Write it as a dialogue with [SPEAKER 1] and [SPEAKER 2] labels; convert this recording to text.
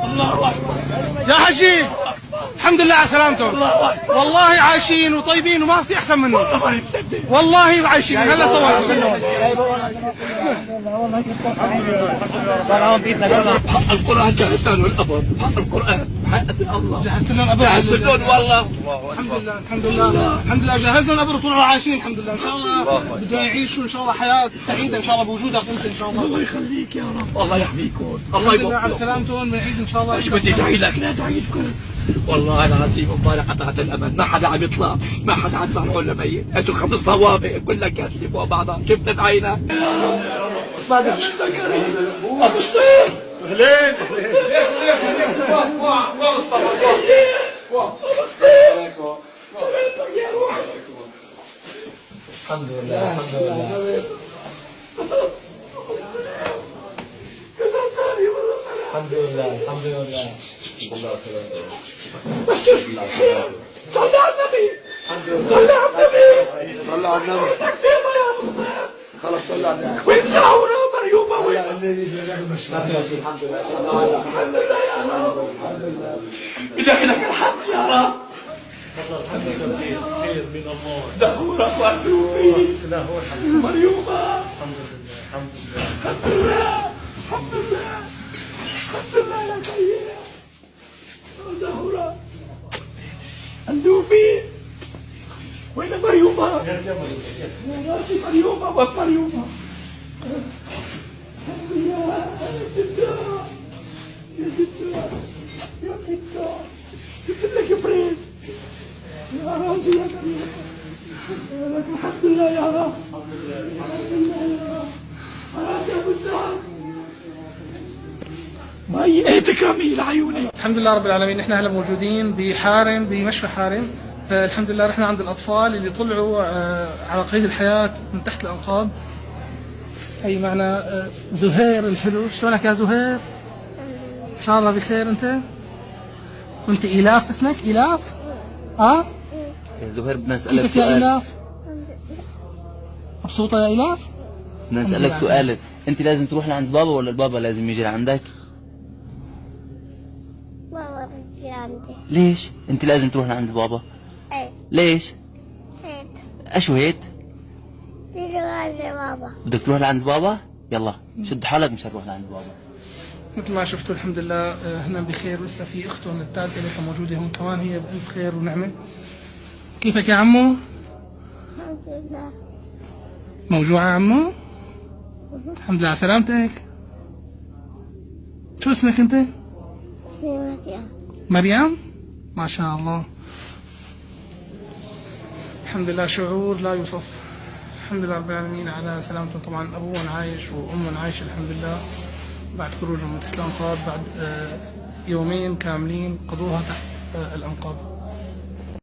[SPEAKER 1] الله اكبر يا حجي، الحمد لله على سلامتهم. والله عايشين وطيبين وما في احسن منه. والله عايشين. هلا صوروا
[SPEAKER 2] حق القرآن جهزت له الأبر، حق القرآن حق الله
[SPEAKER 1] جهزت لهم الابر.
[SPEAKER 2] جهزت لهم والله.
[SPEAKER 1] الحمد لله الحمد لله الحمد لله جهزنا الابر وطلعوا عايشين الحمد لله. ان شاء الله بدهم يعيشوا ان شاء الله حياه سعيده ان شاء الله بوجودك انت ان شاء الله.
[SPEAKER 2] الله يخليك يا رب، الله يحميكم، الله
[SPEAKER 1] الحمد لله على
[SPEAKER 2] يبارك.
[SPEAKER 1] سلامتهم. بنعيد ان شاء الله.
[SPEAKER 2] مش بدي ادعي لك، لا ادعي لكم والله العظيم. امبارح قطعت الامل، ما حدا عم يطلع، ما حدا عم يطلع ولا ميت. اجوا 5 طوابق كلها كاتبه فوق بعضها، كيف تدعينا؟ ما دعيتك يا رب. ابو صير
[SPEAKER 1] اهلين
[SPEAKER 3] الحمد لله الحمد لله الحمد لله الحمد لله.
[SPEAKER 2] صلى على النبي، صلى على النبي،
[SPEAKER 3] صلى على النبي. خلص صلى على النبي.
[SPEAKER 2] وين ساورة مريومة وين؟
[SPEAKER 3] الحمد لله
[SPEAKER 2] الحمد لله يا رب، الحمد لله. إلهي لك الحمد يا رب.
[SPEAKER 3] الحمد لله خير من الله.
[SPEAKER 2] زهورة وأندوبي
[SPEAKER 3] لا هو الحمد
[SPEAKER 2] مريومة.
[SPEAKER 3] الحمد لله الحمد لله
[SPEAKER 2] الحمد لله الحمد لله الحمد لله يا سيدي. زهورة أندوبي وين مريومة؟ يا راسي مريومة ومريومة. يا جدة يا جدة يا جدة، جبت لك بريد يا راسي يا مريومة. لك الحمد لله يا رب، الحمد لله يا رب. راسي ابو سعد مي تكرمي لعيوني.
[SPEAKER 1] الحمد لله رب العالمين. احنا هلا موجودين بحارم، بمشفى حارم. الحمد لله رحنا عند الاطفال اللي طلعوا على قيد الحياه من تحت الانقاض. هي معنا زهير الحلو. شلونك يا زهير؟ ان شاء الله بخير. انت وانت ايلاف، اسمك ايلاف؟
[SPEAKER 4] يا زهير بدنا نسألك
[SPEAKER 1] كيفك يا
[SPEAKER 4] سؤال.
[SPEAKER 1] ايلاف؟ مبسوطه يا ايلاف؟
[SPEAKER 4] بدنا نسألك سؤال، انت لازم تروح لعند بابا ولا البابا لازم يجي لعندك؟
[SPEAKER 5] بابا بيجي عندي.
[SPEAKER 4] ليش؟ انت لازم تروح لعند بابا.
[SPEAKER 5] ايه
[SPEAKER 4] ليش؟
[SPEAKER 5] هيك
[SPEAKER 4] اشو هيك؟
[SPEAKER 5] تيجي عند بابا.
[SPEAKER 4] بدك تروح لعند بابا؟ يلا شد حالك مش هنروح لعند بابا.
[SPEAKER 1] مثل ما شفتوا الحمد لله هنا بخير. لسه في اختهم الثالثه اللي موجوده هون كمان، هي بألف خير ونعمه. كيفك يا عمو؟
[SPEAKER 5] الحمد لله.
[SPEAKER 1] موجوع يا عمو؟ الحمد لله على سلامتك. شو اسمك انت؟
[SPEAKER 5] اسمي مريم.
[SPEAKER 1] مريم؟ ما شاء الله. الحمد لله شعور لا يوصف. الحمد لله رب العالمين على سلامتهم. طبعا ابوهم عايش وامهم عايشه الحمد لله بعد خروجهم من تحت الانقاض، بعد يومين كاملين قضوها تحت الانقاض.